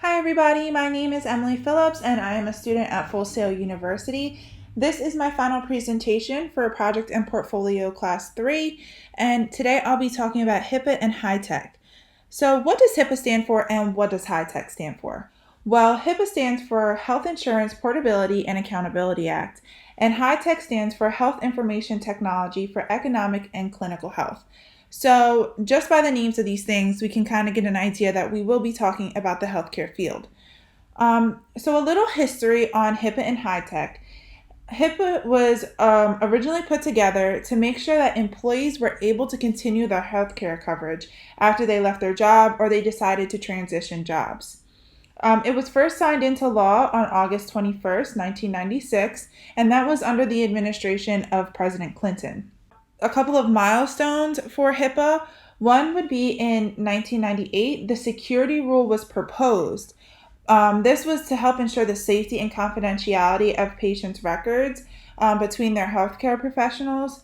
Hi everybody, my name is Emily Phillips and I am a student at Full Sail University. This is my final presentation for Project and Portfolio Class 3, and today I'll be talking about HIPAA and HITECH. So what does HIPAA stand for and what does HITECH stand for? Well, HIPAA stands for Health Insurance Portability and Accountability Act, and HITECH stands for Health Information Technology for Economic and Clinical Health. So, just by the names of these things, we can kind of get an idea that we will be talking about the healthcare field. So, a little history on HIPAA and HITECH. HIPAA was originally put together to make sure that employees were able to continue their healthcare coverage after they left their job or they decided to transition jobs. It was first signed into law on August 21st, 1996, and that was under the administration of President Clinton. A couple of milestones for HIPAA. One would be in 1998, the security rule was proposed. This was to help ensure the safety and confidentiality of patients' records between their healthcare professionals.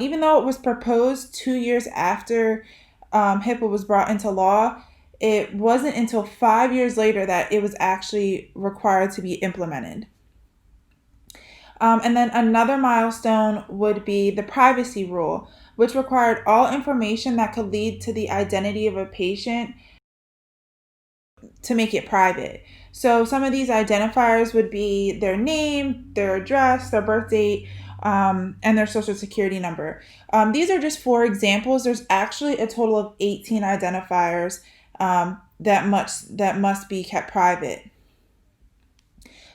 Even though it was proposed 2 years after HIPAA was brought into law, it wasn't until 5 years later that it was actually required to be implemented. And then another milestone would be the privacy rule, which required all information that could lead to the identity of a patient to make it private. So some of these identifiers would be their name, their address, their birth date, and their social security number. These are just 4 examples. There's actually a total of 18 identifiers that must be kept private.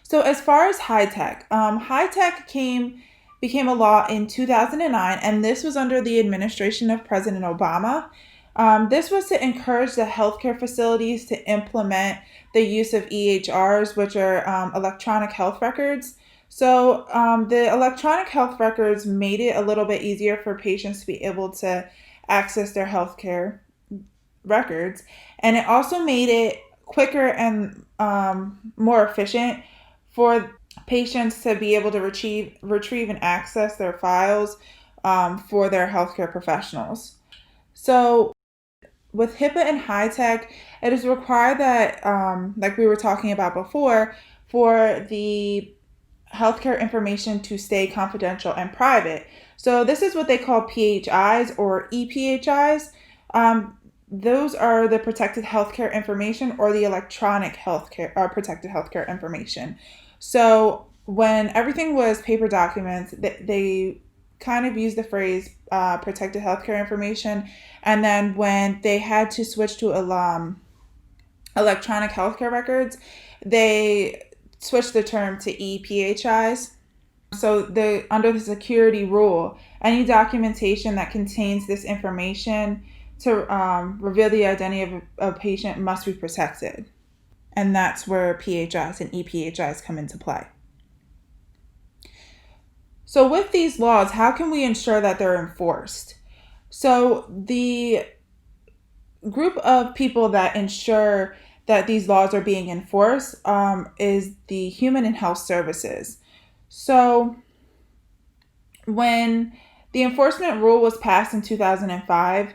So as far as HITECH, HITECH became a law in 2009, and this was under the administration of President Obama. This was to encourage the healthcare facilities to implement the use of EHRs, which are electronic health records. So the electronic health records made it a little bit easier for patients to be able to access their healthcare records, and it also made it quicker and more efficient for patients to be able to retrieve and access their files for their healthcare professionals. So with HIPAA and HITECH, it is required that, like we were talking about before, for the healthcare information to stay confidential and private. So this is what they call PHIs or EPHIs. Those are the protected healthcare information or the electronic healthcare or protected healthcare information. So when everything was paper documents, they kind of used the phrase protected healthcare information. And then when they had to switch to electronic healthcare records, they switched the term to EPHIs. So under the security rule, any documentation that contains this information to reveal the identity of a patient must be protected. And that's where PHIs and EPHIs come into play. So with these laws, how can we ensure that they're enforced? So the group of people that ensure that these laws are being enforced is the Human and Health Services. So when the enforcement rule was passed in 2005,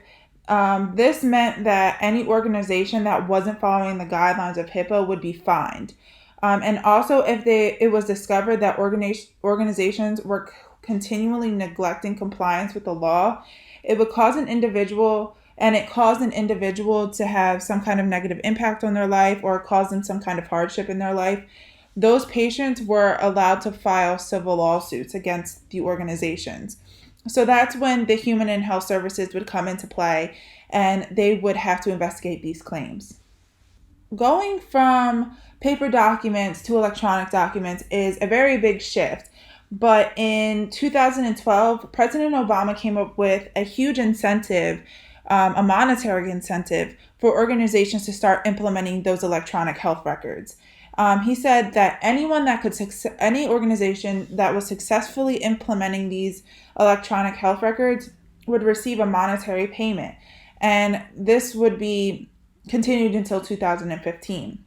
this meant that any organization that wasn't following the guidelines of HIPAA would be fined. And also, if it was discovered that organizations were continually neglecting compliance with the law, it would cause an individual, and it caused an individual to have some kind of negative impact on their life or cause them some kind of hardship in their life. Those patients were allowed to file civil lawsuits against the organizations. So that's when the Human and Health Services would come into play, and they would have to investigate these claims. Going from paper documents to electronic documents is a very big shift. But in 2012, President Obama came up with a huge incentive, a monetary incentive for organizations to start implementing those electronic health records. He said that any organization that was successfully implementing these electronic health records would receive a monetary payment, and this would be continued until 2015.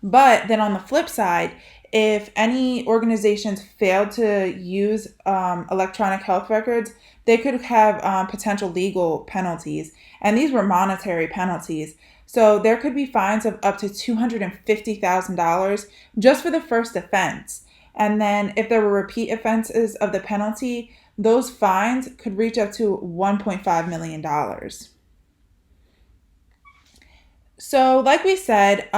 But then on the flip side, if any organizations failed to use electronic health records, they could have potential legal penalties, and these were monetary penalties. So there could be fines of up to $250,000 just for the first offense. And then if there were repeat offenses of the penalty, those fines could reach up to $1.5 million. So, like we said,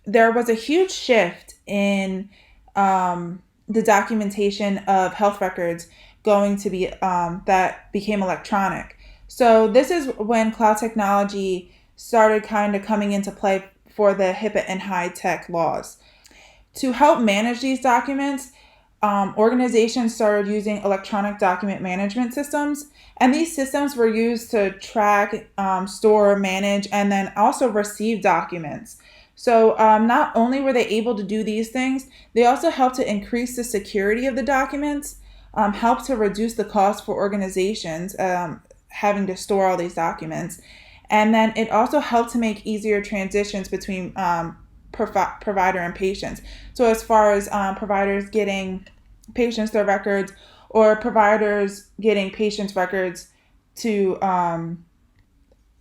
there was a huge shift in the documentation of health records going to be that became electronic. So, this is when cloud technology started kind of coming into play for the HIPAA and HITECH laws. To help manage these documents, organizations started using electronic document management systems, and these systems were used to track, store, manage, and then also receive documents. So, not only were they able to do these things, they also helped to increase the security of the documents, helped to reduce the cost for organizations having to store all these documents, and then it also helped to make easier transitions between provider and patients. So as far as providers getting patients their records, or providers getting patients records to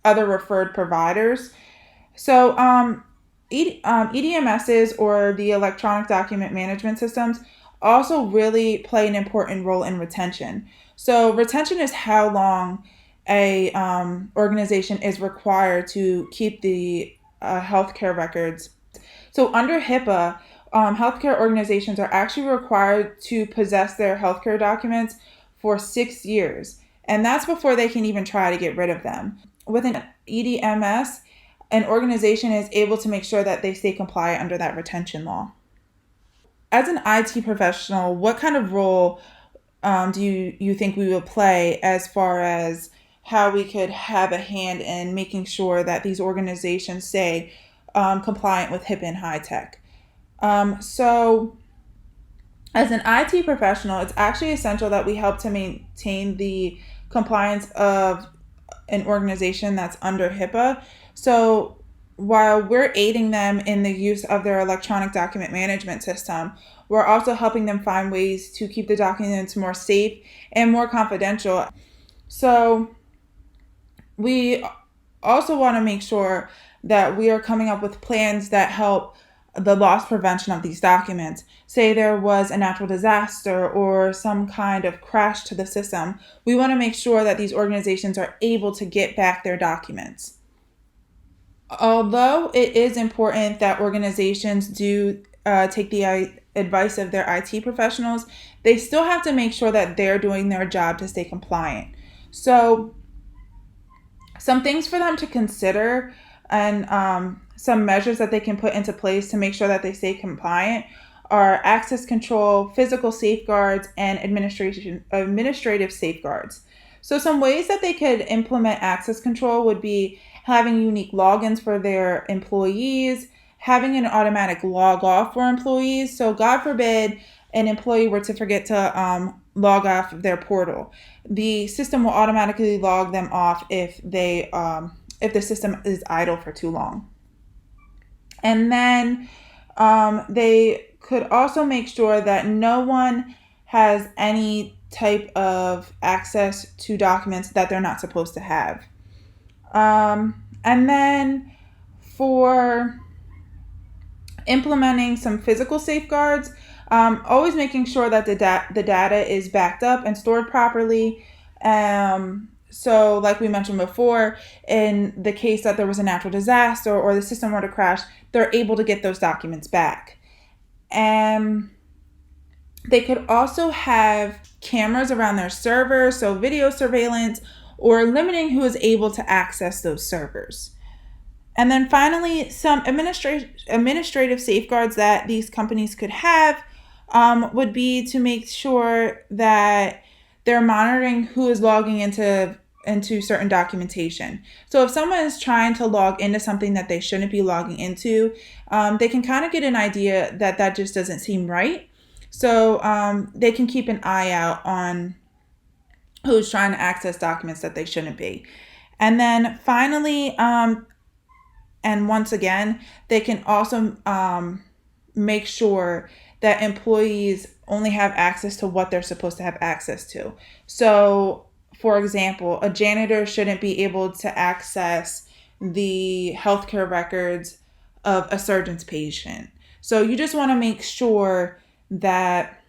other referred providers. So EDMSs, or the electronic document management systems, also really play an important role in retention. So retention is how long a organization is required to keep the healthcare records. So under HIPAA, healthcare organizations are actually required to possess their healthcare documents for 6 years, and that's before they can even try to get rid of them. With an EDMS, an organization is able to make sure that they stay compliant under that retention law. As an IT professional, what kind of role do you think we would play as far as how we could have a hand in making sure that these organizations stay compliant with HIPAA and HITECH? So, as an IT professional, it's actually essential that we help to maintain the compliance of an organization that's under HIPAA. So, while we're aiding them in the use of their electronic document management system, we're also helping them find ways to keep the documents more safe and more confidential. So, we also want to make sure that we are coming up with plans that help the loss prevention of these documents. Say there was a natural disaster or some kind of crash to the system, we want to make sure that these organizations are able to get back their documents. Although it is important that organizations do take the advice of their IT professionals, they still have to make sure that they're doing their job to stay compliant. So, some things for them to consider, and some measures that they can put into place to make sure that they stay compliant, are access control, physical safeguards, and administrative safeguards. So some ways that they could implement access control would be having unique logins for their employees, having an automatic log off for employees. So God forbid an employee were to forget to log off their portal, the system will automatically log them off if the system is idle for too long. And then they could also make sure that no one has any type of access to documents that they're not supposed to have. And then for implementing some physical safeguards, always making sure that the data is backed up and stored properly. So like we mentioned before, in the case that there was a natural disaster or the system were to crash, they're able to get those documents back. And they could also have cameras around their servers, so video surveillance, or limiting who is able to access those servers. And then finally, some administrative safeguards that these companies could have would be to make sure that they're monitoring who is logging into certain documentation. So if someone is trying to log into something that they shouldn't be logging into, they can kind of get an idea that just doesn't seem right. So they can keep an eye out on who's trying to access documents that they shouldn't be. And then finally, and once again, they can also make sure that employees only have access to what they're supposed to have access to. So, for example, a janitor shouldn't be able to access the healthcare records of a surgeon's patient. So you just want to make sure that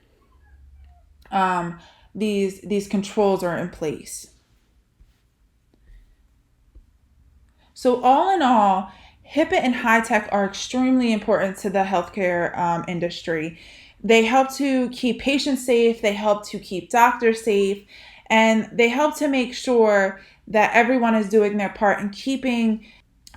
these controls are in place. So all in all, HIPAA and HITECH are extremely important to the healthcare industry. They help to keep patients safe, they help to keep doctors safe, and they help to make sure that everyone is doing their part in keeping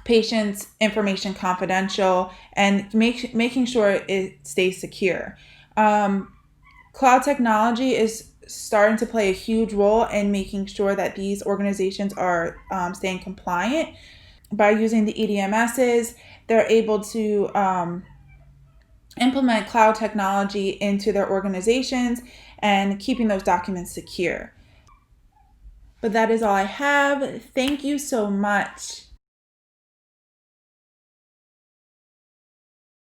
patients' information confidential and making sure it stays secure. Cloud technology is starting to play a huge role in making sure that these organizations are staying compliant. By using the EDMSs, they're able to implement cloud technology into their organizations and keeping those documents secure. But that is all I have. Thank you so much.